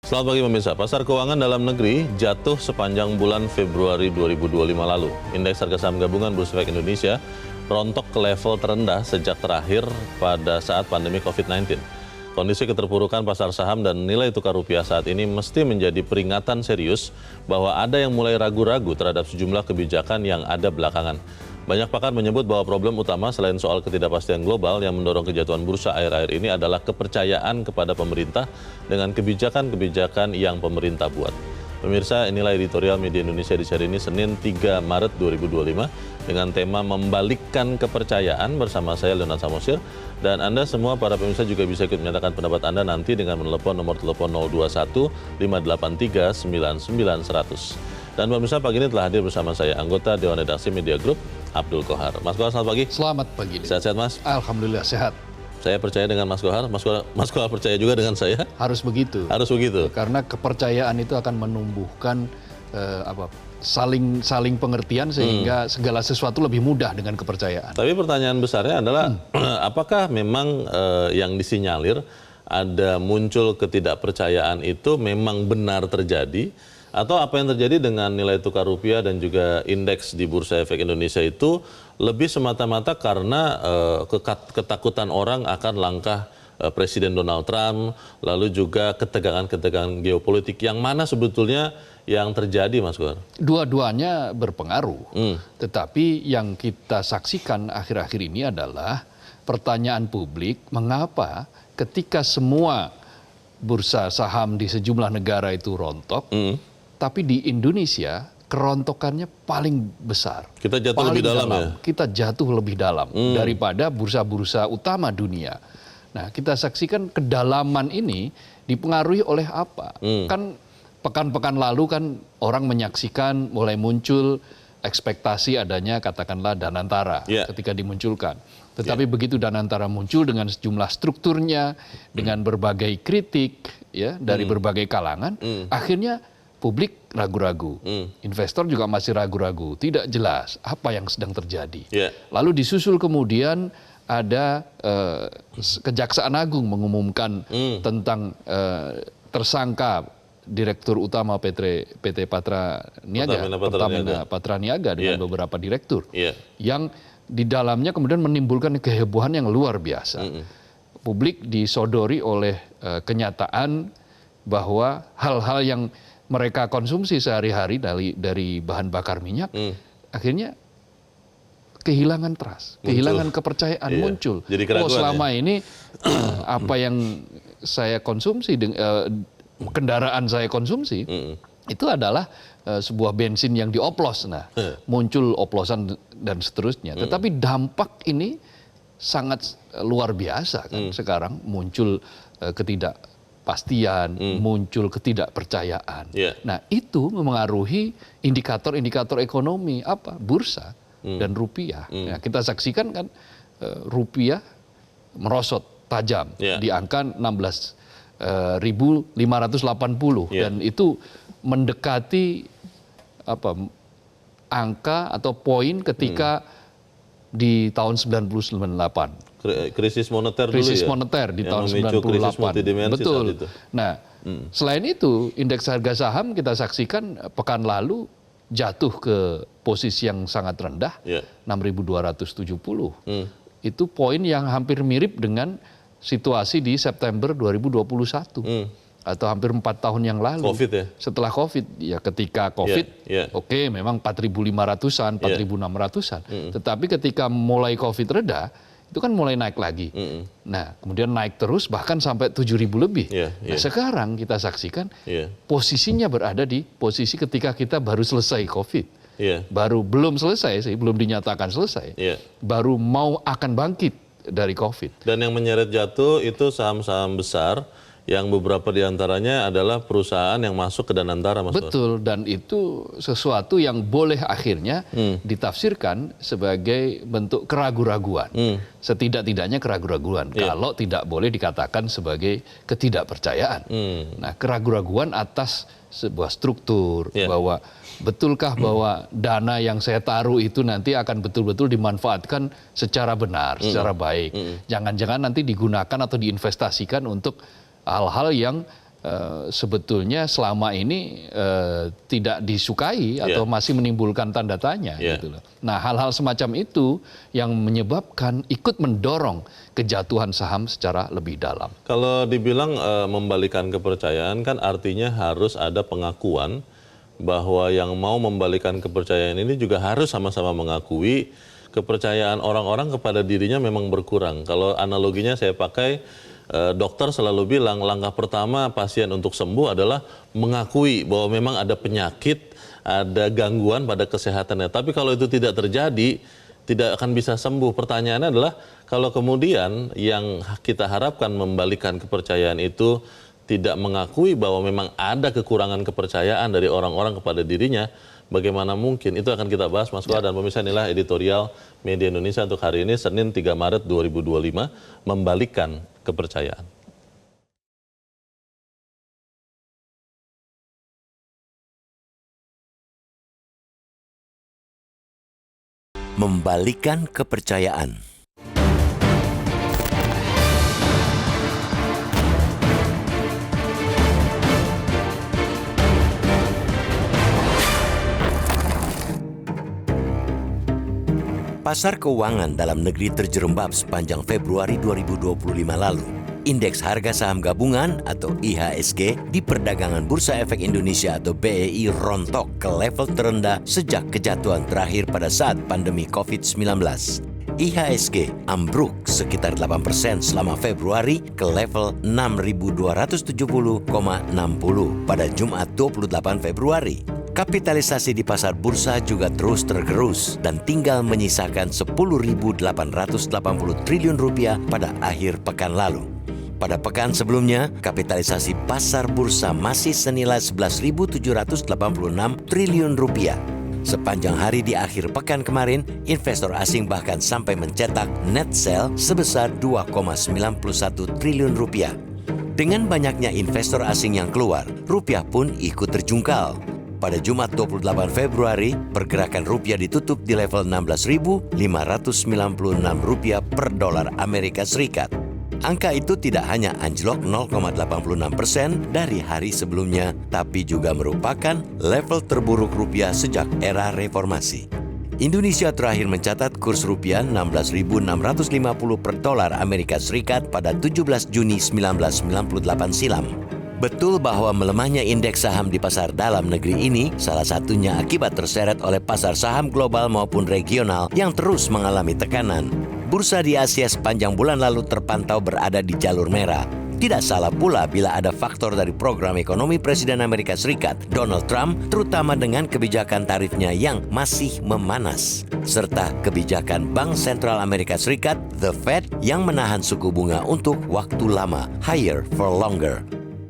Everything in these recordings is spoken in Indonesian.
Selamat pagi pemirsa. Pasar keuangan dalam negeri jatuh sepanjang bulan Februari 2025 lalu. Indeks harga saham gabungan Bursa Efek Indonesia rontok ke level terendah sejak terakhir pada saat pandemi COVID-19. Kondisi keterpurukan pasar saham dan nilai tukar rupiah saat ini mesti menjadi peringatan serius bahwa ada yang mulai ragu-ragu terhadap sejumlah kebijakan yang ada belakangan. Banyak pakar menyebut bahwa problem utama selain soal ketidakpastian global yang mendorong kejatuhan bursa akhir-akhir ini adalah kepercayaan kepada pemerintah dengan kebijakan-kebijakan yang pemerintah buat. Pemirsa, inilah editorial Media Indonesia di hari ini Senin 3 Maret 2025 dengan tema Membalikkan Kepercayaan bersama saya Leonard Samosir. Dan Anda semua para pemirsa juga bisa ikut menyatakan pendapat Anda nanti dengan menelepon nomor telepon 021 583 99 100. Dan pemirsa, pagi ini telah hadir bersama saya anggota Dewan Redaksi Media Group, Abdul Kohar. Mas Kohar, selamat pagi. Selamat pagi. Sehat-sehat, Mas? Alhamdulillah sehat. Saya percaya dengan Mas Kohar. Mas Kohar percaya juga dengan saya? Harus begitu. Harus begitu. Karena kepercayaan itu akan menumbuhkan saling pengertian sehingga segala sesuatu lebih mudah dengan kepercayaan. Tapi pertanyaan besarnya adalah apakah memang yang disinyalir ada muncul ketidakpercayaan itu memang benar terjadi? Atau apa yang terjadi dengan nilai tukar rupiah dan juga indeks di Bursa Efek Indonesia itu lebih semata-mata karena ketakutan orang akan langkah Presiden Donald Trump, lalu juga ketegangan-ketegangan geopolitik. Yang mana sebetulnya yang terjadi, Mas Kohar? Dua-duanya berpengaruh. Tetapi yang kita saksikan akhir-akhir ini adalah pertanyaan publik, mengapa ketika semua bursa saham di sejumlah negara itu rontok, tapi di Indonesia kerontokannya paling besar. Kita jatuh paling lebih dalam ya? Kita jatuh lebih dalam daripada bursa-bursa utama dunia. Nah, kita saksikan kedalaman ini dipengaruhi oleh apa? Kan pekan-pekan lalu kan orang menyaksikan mulai muncul ekspektasi adanya katakanlah Danantara ketika dimunculkan. Tetapi begitu Danantara muncul dengan sejumlah strukturnya, dengan berbagai kritik ya dari berbagai kalangan, akhirnya publik ragu-ragu, investor juga masih ragu-ragu, tidak jelas apa yang sedang terjadi. Lalu disusul kemudian ada Kejaksaan Agung mengumumkan tentang tersangka Direktur Utama PT Pertamina Patraniaga dengan beberapa direktur, yang di dalamnya kemudian menimbulkan kehebohan yang luar biasa. Publik disodori oleh kenyataan bahwa hal-hal yang mereka konsumsi sehari-hari dari bahan bakar minyak, akhirnya kehilangan trust, kehilangan kepercayaan muncul. Jadi selama ini apa yang saya konsumsi, kendaraan saya konsumsi, itu adalah sebuah bensin yang dioplos. Nah, muncul oplosan dan seterusnya. Tetapi dampak ini sangat luar biasa kan sekarang muncul ketidakpastian, muncul ketidakpercayaan. Nah, itu memengaruhi indikator-indikator ekonomi bursa dan rupiah. Nah, kita saksikan kan rupiah merosot tajam di angka 16.580 dan itu mendekati angka atau poin ketika di tahun 1998. Krisis moneter dulu krisis moneter di tahun 98. Betul. Nah, selain itu indeks harga saham kita saksikan pekan lalu jatuh ke posisi yang sangat rendah, 6.270. Itu poin yang hampir mirip dengan situasi di September 2021 atau hampir 4 tahun yang lalu. COVID ya? Setelah COVID, ya ketika COVID, oke, memang 4.500-an, 4.600-an. Tetapi ketika mulai COVID reda, itu kan mulai naik lagi. Nah, kemudian naik terus bahkan sampai 7.000 lebih. Nah, sekarang kita saksikan posisinya berada di posisi ketika kita baru selesai COVID. Baru belum selesai sih, belum dinyatakan selesai. Baru mau akan bangkit dari COVID. Dan yang menyeret jatuh itu saham-saham besar yang beberapa diantaranya adalah perusahaan yang masuk ke Danantara, Mas. Betul, dan itu sesuatu yang boleh akhirnya ditafsirkan sebagai bentuk keraguan-raguan. Setidak-tidaknya keraguan-raguan, kalau tidak boleh dikatakan sebagai ketidakpercayaan. Nah, keraguan-raguan atas sebuah struktur, bahwa betulkah bahwa dana yang saya taruh itu nanti akan betul-betul dimanfaatkan secara benar, secara baik. Jangan-jangan nanti digunakan atau diinvestasikan untuk hal-hal yang sebetulnya selama ini tidak disukai atau masih menimbulkan tanda tanya gitu loh. Nah, hal-hal semacam itu yang menyebabkan ikut mendorong kejatuhan saham secara lebih dalam. Kalau dibilang membalikan kepercayaan kan artinya harus ada pengakuan bahwa yang mau membalikan kepercayaan ini juga harus sama-sama mengakui kepercayaan orang-orang kepada dirinya memang berkurang. Kalau analoginya saya pakai, dokter selalu bilang langkah pertama pasien untuk sembuh adalah mengakui bahwa memang ada penyakit, ada gangguan pada kesehatannya. Tapi kalau itu tidak terjadi, tidak akan bisa sembuh. Pertanyaannya adalah kalau kemudian yang kita harapkan membalikan kepercayaan itu tidak mengakui bahwa memang ada kekurangan kepercayaan dari orang-orang kepada dirinya, bagaimana mungkin? Itu akan kita bahas, Mas Koa, dan pemirsa. Inilah editorial Media Indonesia untuk hari ini, Senin 3 Maret 2025, membalikan kepercayaan. Membalikan kepercayaan. Pasar keuangan dalam negeri terjerembab sepanjang Februari 2025 lalu. Indeks harga saham gabungan atau IHSG di perdagangan Bursa Efek Indonesia atau BEI rontok ke level terendah sejak kejatuhan terakhir pada saat pandemi COVID-19. IHSG ambruk sekitar 8% selama Februari ke level 6.270,60 pada Jumat 28 Februari. Kapitalisasi di pasar bursa juga terus tergerus dan tinggal menyisakan 10.880 triliun rupiah pada akhir pekan lalu. Pada pekan sebelumnya, kapitalisasi pasar bursa masih senilai 11.786 triliun rupiah. Sepanjang hari di akhir pekan kemarin, investor asing bahkan sampai mencetak net sale sebesar 2,91 triliun rupiah. Dengan banyaknya investor asing yang keluar, rupiah pun ikut terjungkal. Pada Jumat 28 Februari, pergerakan rupiah ditutup di level 16.596 rupiah per dolar Amerika Serikat. Angka itu tidak hanya anjlok 0,86% dari hari sebelumnya, tapi juga merupakan level terburuk rupiah sejak era reformasi. Indonesia terakhir mencatat kurs rupiah 16.650 per dolar Amerika Serikat pada 17 Juni 1998 silam. Betul bahwa melemahnya indeks saham di pasar dalam negeri ini salah satunya akibat terseret oleh pasar saham global maupun regional yang terus mengalami tekanan. Bursa di Asia sepanjang bulan lalu terpantau berada di jalur merah. Tidak salah pula bila ada faktor dari program ekonomi Presiden Amerika Serikat, Donald Trump, terutama dengan kebijakan tarifnya yang masih memanas, serta kebijakan Bank Sentral Amerika Serikat, The Fed, yang menahan suku bunga untuk waktu lama, higher for longer.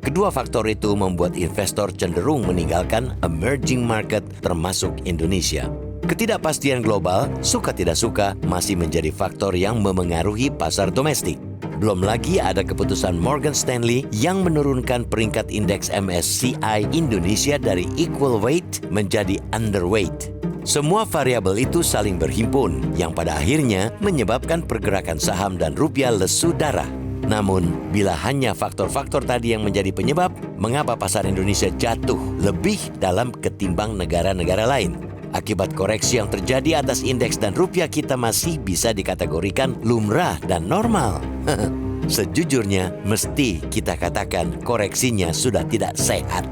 Kedua faktor itu membuat investor cenderung meninggalkan emerging market termasuk Indonesia. Ketidakpastian global, suka tidak suka, masih menjadi faktor yang memengaruhi pasar domestik. Belum lagi ada keputusan Morgan Stanley yang menurunkan peringkat indeks MSCI Indonesia dari equal weight menjadi underweight. Semua variabel itu saling berhimpun, yang pada akhirnya menyebabkan pergerakan saham dan rupiah lesu darah. Namun, bila hanya faktor-faktor tadi yang menjadi penyebab, mengapa pasar Indonesia jatuh lebih dalam ketimbang negara-negara lain? Akibat koreksi yang terjadi atas indeks dan rupiah kita masih bisa dikategorikan lumrah dan normal. Sejujurnya, mesti kita katakan koreksinya sudah tidak sehat.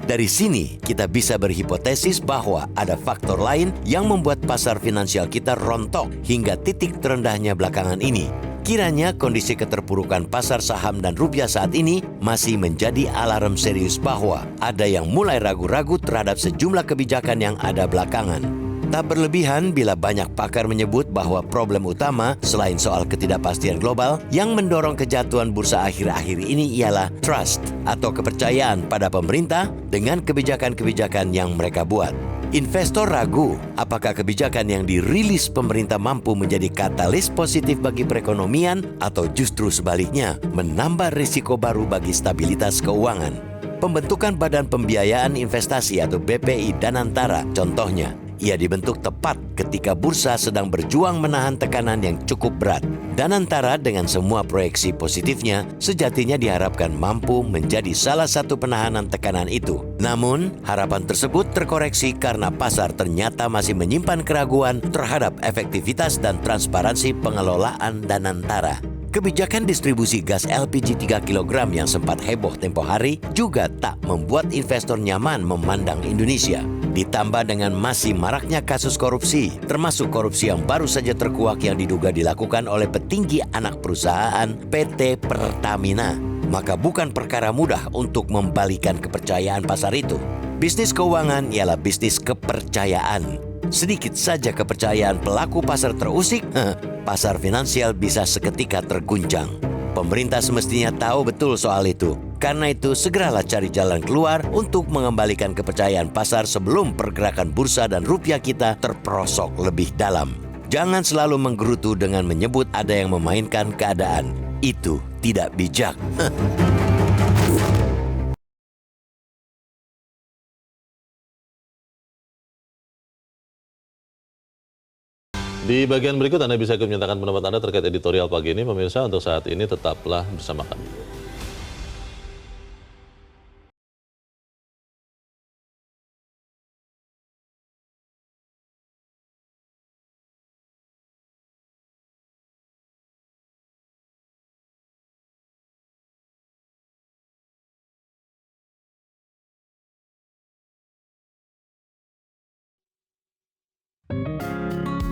Dari sini, kita bisa berhipotesis bahwa ada faktor lain yang membuat pasar finansial kita rontok hingga titik terendahnya belakangan ini. Kiranya kondisi keterpurukan pasar saham dan rupiah saat ini masih menjadi alarm serius bahwa ada yang mulai ragu-ragu terhadap sejumlah kebijakan yang ada belakangan. Tak berlebihan bila banyak pakar menyebut bahwa problem utama selain soal ketidakpastian global yang mendorong kejatuhan bursa akhir-akhir ini ialah trust atau kepercayaan pada pemerintah dengan kebijakan-kebijakan yang mereka buat. Investor ragu apakah kebijakan yang dirilis pemerintah mampu menjadi katalis positif bagi perekonomian atau justru sebaliknya menambah risiko baru bagi stabilitas keuangan. Pembentukan Badan Pembiayaan Investasi atau BPI Danantara contohnya, Ia dibentuk tepat ketika bursa sedang berjuang menahan tekanan yang cukup berat. Danantara dengan semua proyeksi positifnya, sejatinya diharapkan mampu menjadi salah satu penahanan tekanan itu. Namun, harapan tersebut terkoreksi karena pasar ternyata masih menyimpan keraguan terhadap efektivitas dan transparansi pengelolaan Danantara. Kebijakan distribusi gas LPG 3 kg yang sempat heboh tempo hari juga tak membuat investor nyaman memandang Indonesia. Ditambah dengan masih maraknya kasus korupsi, termasuk korupsi yang baru saja terkuak yang diduga dilakukan oleh petinggi anak perusahaan PT Pertamina. Maka bukan perkara mudah untuk membalikan kepercayaan pasar itu. Bisnis keuangan ialah bisnis kepercayaan. Sedikit saja kepercayaan pelaku pasar terusik, pasar finansial bisa seketika terguncang. Pemerintah semestinya tahu betul soal itu. Karena itu, segeralah cari jalan keluar untuk mengembalikan kepercayaan pasar sebelum pergerakan bursa dan rupiah kita terperosok lebih dalam. Jangan selalu menggerutu dengan menyebut ada yang memainkan keadaan. Itu tidak bijak. Di bagian berikut Anda bisa ikut menyatakan pendapat Anda terkait editorial pagi ini. Pemirsa, untuk saat ini tetaplah bersama kami.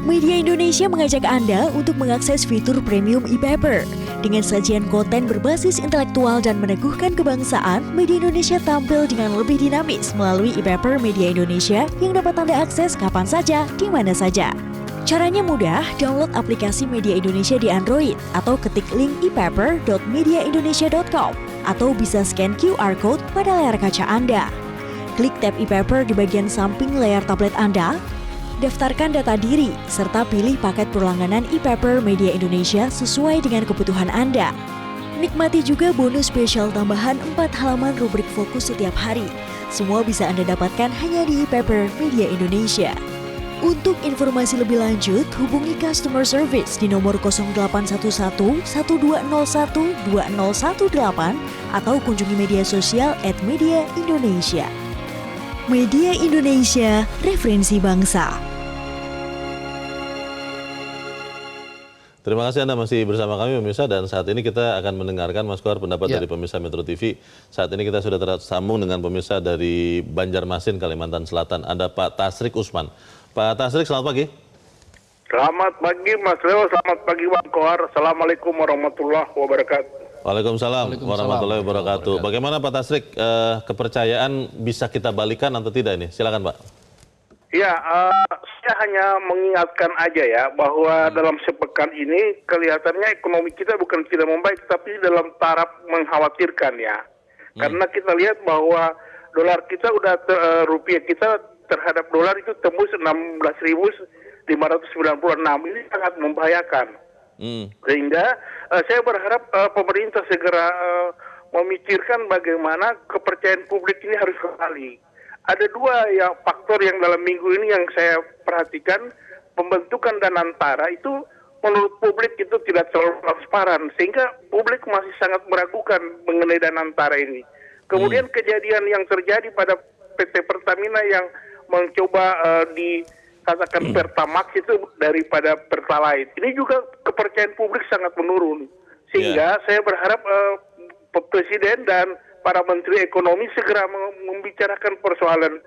Media Indonesia mengajak Anda untuk mengakses fitur premium e-paper. Dengan sajian konten berbasis intelektual dan meneguhkan kebangsaan, Media Indonesia tampil dengan lebih dinamis melalui e-paper Media Indonesia yang dapat Anda akses kapan saja, di mana saja. Caranya mudah, download aplikasi Media Indonesia di Android atau ketik link e-paper.mediaindonesia.com atau bisa scan QR code pada layar kaca Anda. Klik tab e-paper di bagian samping layar tablet Anda. Daftarkan data diri, serta pilih paket perlangganan e-paper Media Indonesia sesuai dengan kebutuhan Anda. Nikmati juga bonus spesial tambahan 4 halaman rubrik fokus setiap hari. Semua bisa Anda dapatkan hanya di e-paper Media Indonesia. Untuk informasi lebih lanjut, hubungi customer service di nomor 0811 1201 2018 atau kunjungi media sosial @mediaindonesia. Media Indonesia, referensi bangsa. Terima kasih Anda masih bersama kami pemirsa, dan saat ini kita akan mendengarkan Mas Kohar pendapat dari pemirsa Metro TV. Saat ini kita sudah tersambung dengan pemirsa dari Banjarmasin, Kalimantan Selatan. Ada Pak Tasrik Usman. Pak Tasrik, selamat pagi. Selamat pagi Mas Leo, selamat pagi Bang Kohar. Assalamualaikum warahmatullahi wabarakatuh. Waalaikumsalam warahmatullahi wabarakatuh. Bagaimana Pak Tasrik, kepercayaan bisa kita balikan atau tidak ini? Silakan Pak. Ya, saya hanya mengingatkan aja ya bahwa dalam sepekan ini kelihatannya ekonomi kita bukan tidak membaik, tapi dalam taraf mengkhawatirkan ya. Karena kita lihat bahwa dolar kita rupiah kita terhadap dolar itu tembus 16.596. Ini sangat membahayakan. Sehingga saya berharap pemerintah segera memikirkan bagaimana kepercayaan publik ini harus kembali. Ada dua faktor yang dalam minggu ini yang saya perhatikan. Pembentukan Danantara itu menurut publik itu tidak terlalu transparan, sehingga publik masih sangat meragukan mengenai Danantara ini. Kemudian kejadian yang terjadi pada PT Pertamina yang mencoba dikatakan Pertamax itu daripada Pertalite. Ini juga kepercayaan publik sangat menurun. Sehingga saya berharap Presiden dan para Menteri Ekonomi segera membicarakan persoalan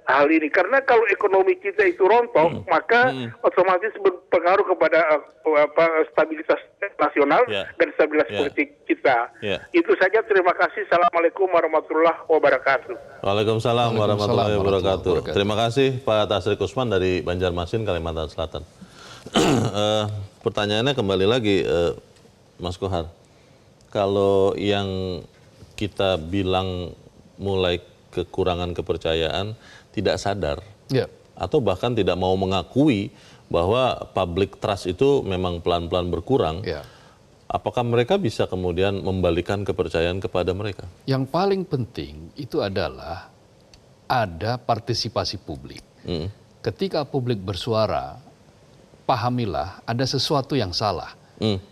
hal ini. Karena kalau ekonomi kita itu rontok, maka otomatis berpengaruh kepada stabilitas nasional dan stabilitas politik kita. Itu saja, terima kasih. Assalamualaikum warahmatullahi wabarakatuh. Waalaikumsalam warahmatullahi wabarakatuh. Terima kasih Pak Tasrik Usman dari Banjarmasin, Kalimantan Selatan. Pertanyaannya kembali lagi, Mas Kohar. Kalau yang kita bilang mulai kekurangan kepercayaan, tidak sadar, atau bahkan tidak mau mengakui bahwa public trust itu memang pelan-pelan berkurang, apakah mereka bisa kemudian membalikan kepercayaan kepada mereka? Yang paling penting itu adalah ada partisipasi publik. ketika publik bersuara, pahamilah ada sesuatu yang salah.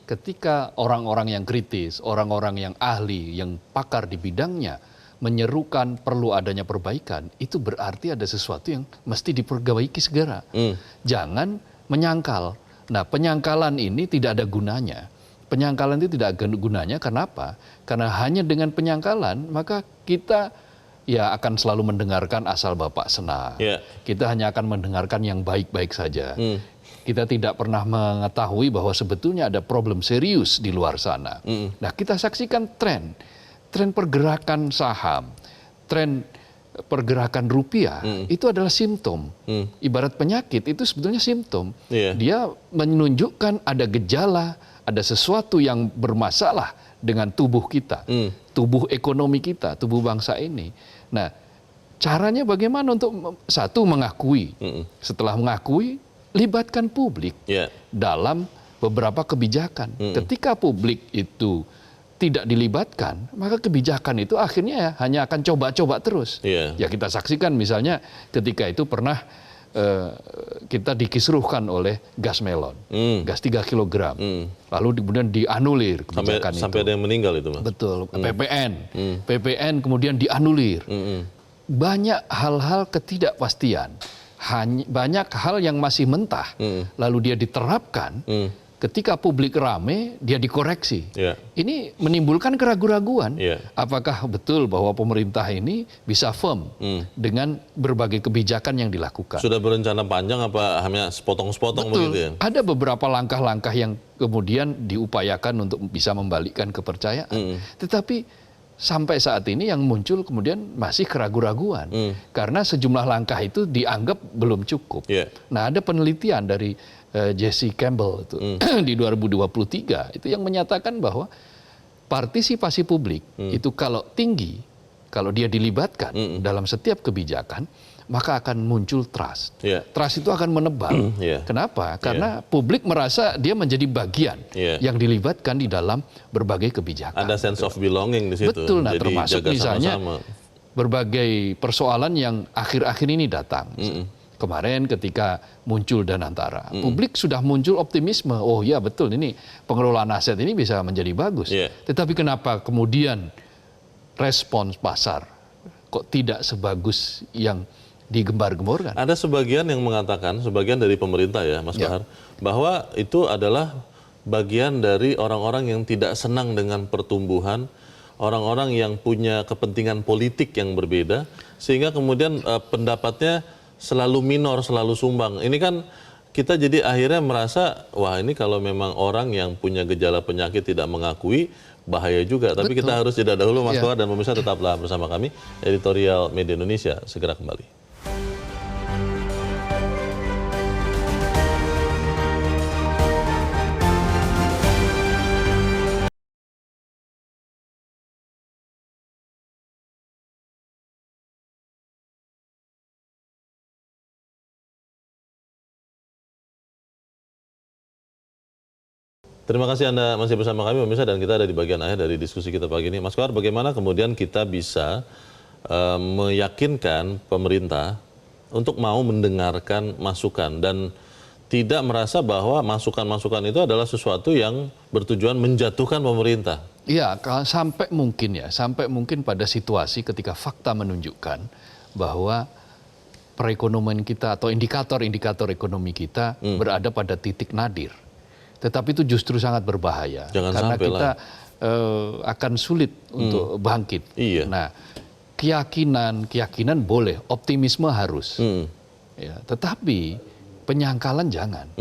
Ketika orang-orang yang kritis, orang-orang yang ahli, yang pakar di bidangnya menyerukan perlu adanya perbaikan, itu berarti ada sesuatu yang mesti diperbaiki segera. Jangan menyangkal. Nah, penyangkalan ini tidak ada gunanya. Penyangkalan itu tidak ada gunanya, kenapa? Karena hanya dengan penyangkalan, maka kita ya akan selalu mendengarkan asal Bapak senang. Kita hanya akan mendengarkan yang baik-baik saja. Kita tidak pernah mengetahui bahwa sebetulnya ada problem serius di luar sana. Nah, kita saksikan tren pergerakan saham, tren pergerakan rupiah, itu adalah simptom. Ibarat penyakit, itu sebetulnya simptom. Dia menunjukkan ada gejala, ada sesuatu yang bermasalah dengan tubuh kita, tubuh ekonomi kita, tubuh bangsa ini. Nah, caranya bagaimana untuk satu mengakui, setelah mengakui, libatkan publik dalam beberapa kebijakan. Ketika publik itu tidak dilibatkan, maka kebijakan itu akhirnya ya hanya akan coba-coba terus. Ya kita saksikan misalnya ketika itu pernah kita dikisruhkan oleh gas melon, gas 3 kg. Lalu kemudian dianulir kebijakan itu. Sampai ada yang meninggal itu, Mas. Betul, PPN kemudian dianulir. Banyak hal-hal ketidakpastian. Banyak hal yang masih mentah, lalu dia diterapkan, ketika publik rame, dia dikoreksi. Ini menimbulkan keraguan-raguan, apakah betul bahwa pemerintah ini bisa firm dengan berbagai kebijakan yang dilakukan. Sudah berencana panjang apa hanya sepotong-sepotong begitu ya? Ada beberapa langkah-langkah yang kemudian diupayakan untuk bisa membalikkan kepercayaan. Tetapi sampai saat ini yang muncul kemudian masih keraguan-raguan. Karena sejumlah langkah itu dianggap belum cukup. Nah, ada penelitian dari Jesse Campbell itu di 2023 itu yang menyatakan bahwa partisipasi publik itu kalau tinggi, kalau dia dilibatkan dalam setiap kebijakan, maka akan muncul trust. Trust itu akan menebal. Kenapa? Karena publik merasa dia menjadi bagian yang dilibatkan di dalam berbagai kebijakan. Ada sense of belonging di situ. Betul, nah jadi termasuk jaga misalnya sama-sama. Berbagai persoalan yang akhir-akhir ini datang. Kemarin ketika muncul Danantara, publik sudah muncul optimisme. Oh ya betul, ini pengelolaan aset ini bisa menjadi bagus. Tetapi kenapa kemudian respons pasar kok tidak sebagus yang digembar-gemborkan? Ada sebagian yang mengatakan, sebagian dari pemerintah ya Mas Bahar, bahwa itu adalah bagian dari orang-orang yang tidak senang dengan pertumbuhan, orang-orang yang punya kepentingan politik yang berbeda, sehingga kemudian pendapatnya selalu minor, selalu sumbang. Ini kan kita jadi akhirnya merasa, wah ini kalau memang orang yang punya gejala penyakit tidak mengakui, bahaya juga. Tapi kita harus jeda dahulu Mas Bahar, dan pemirsa tetaplah bersama kami, Editorial Media Indonesia segera kembali. Terima kasih Anda masih bersama kami pemirsa, dan kita ada di bagian akhir dari diskusi kita pagi ini. Mas Bahar, bagaimana kemudian kita bisa meyakinkan pemerintah untuk mau mendengarkan masukan dan tidak merasa bahwa masukan-masukan itu adalah sesuatu yang bertujuan menjatuhkan pemerintah? Iya, sampai mungkin pada situasi ketika fakta menunjukkan bahwa perekonomian kita atau indikator-indikator ekonomi kita berada pada titik nadir. Tetapi itu justru sangat berbahaya. Karena kita akan sulit untuk bangkit. Nah, keyakinan boleh, optimisme harus. Ya, tetapi penyangkalan jangan.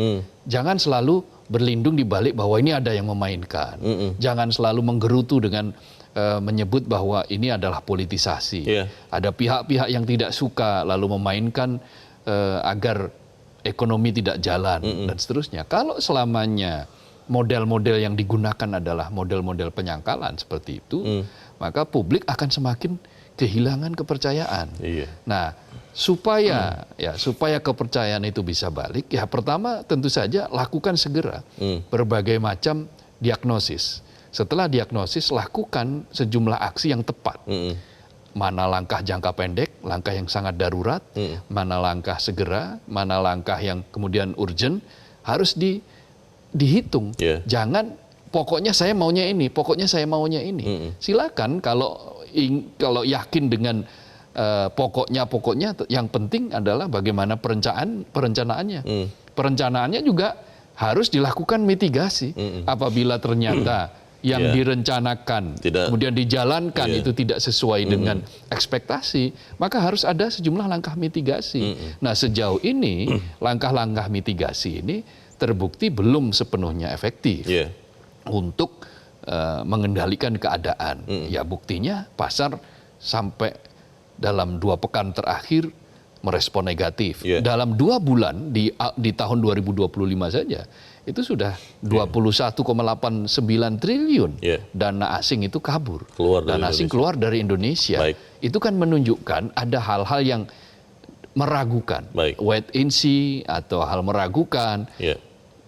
Jangan selalu berlindung di balik bahwa ini ada yang memainkan. Jangan selalu menggerutu dengan menyebut bahwa ini adalah politisasi. Ada pihak-pihak yang tidak suka lalu memainkan agar ekonomi tidak jalan dan seterusnya. Kalau selamanya model-model yang digunakan adalah model-model penyangkalan seperti itu, maka publik akan semakin kehilangan kepercayaan. Nah, supaya kepercayaan itu bisa balik, ya pertama tentu saja lakukan segera berbagai macam diagnosis. Setelah diagnosis, lakukan sejumlah aksi yang tepat. mana langkah jangka pendek, langkah yang sangat darurat, mana langkah segera, mana langkah yang kemudian urgent, harus dihitung. Yeah. Jangan pokoknya saya maunya ini, pokoknya saya maunya ini. Silakan kalau yakin dengan pokoknya yang penting adalah bagaimana perencanaannya. Perencanaannya juga harus dilakukan mitigasi. Apabila ternyata yang direncanakan kemudian dijalankan itu tidak sesuai dengan ekspektasi, maka harus ada sejumlah langkah mitigasi. Nah, sejauh ini langkah-langkah mitigasi ini terbukti belum sepenuhnya efektif untuk mengendalikan keadaan. Ya, buktinya pasar sampai dalam 2 pekan terakhir merespon negatif. Dalam 2 bulan di tahun 2025 saja itu sudah 21,89 triliun dana asing itu kabur. Dana asing keluar dari Indonesia. Itu kan menunjukkan ada hal-hal yang meragukan. Wait and see atau hal meragukan.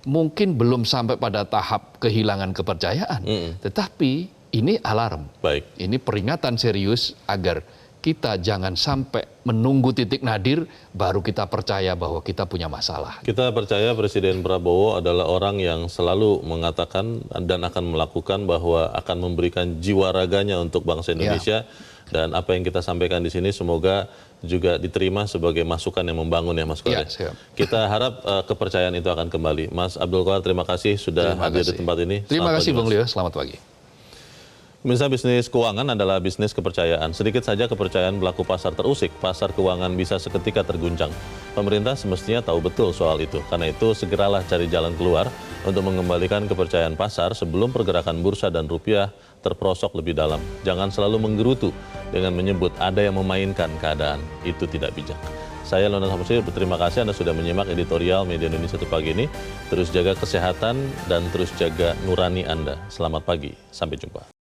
Mungkin belum sampai pada tahap kehilangan kepercayaan. Tetapi ini alarm. Ini peringatan serius agar kita jangan sampai menunggu titik nadir baru kita percaya bahwa kita punya masalah. Kita percaya Presiden Prabowo adalah orang yang selalu mengatakan dan akan melakukan bahwa akan memberikan jiwa raganya untuk bangsa Indonesia. Dan apa yang kita sampaikan di sini semoga juga diterima sebagai masukan yang membangun ya Mas Qadir. Kita harap kepercayaan itu akan kembali. Mas Abdul Qadir, terima kasih sudah hadir di tempat ini. Terima kasih Bung Leo, selamat pagi. Pemirsa, bisnis keuangan adalah bisnis kepercayaan. Sedikit saja kepercayaan pelaku pasar terusik, pasar keuangan bisa seketika terguncang. Pemerintah semestinya tahu betul soal itu. Karena itu segeralah cari jalan keluar untuk mengembalikan kepercayaan pasar sebelum pergerakan bursa dan rupiah terperosok lebih dalam. Jangan selalu menggerutu dengan menyebut ada yang memainkan keadaan. Itu tidak bijak. Saya Leonard Samusir, berterima kasih Anda sudah menyimak editorial Media Indonesia pagi ini. Terus jaga kesehatan dan terus jaga nurani Anda. Selamat pagi, sampai jumpa.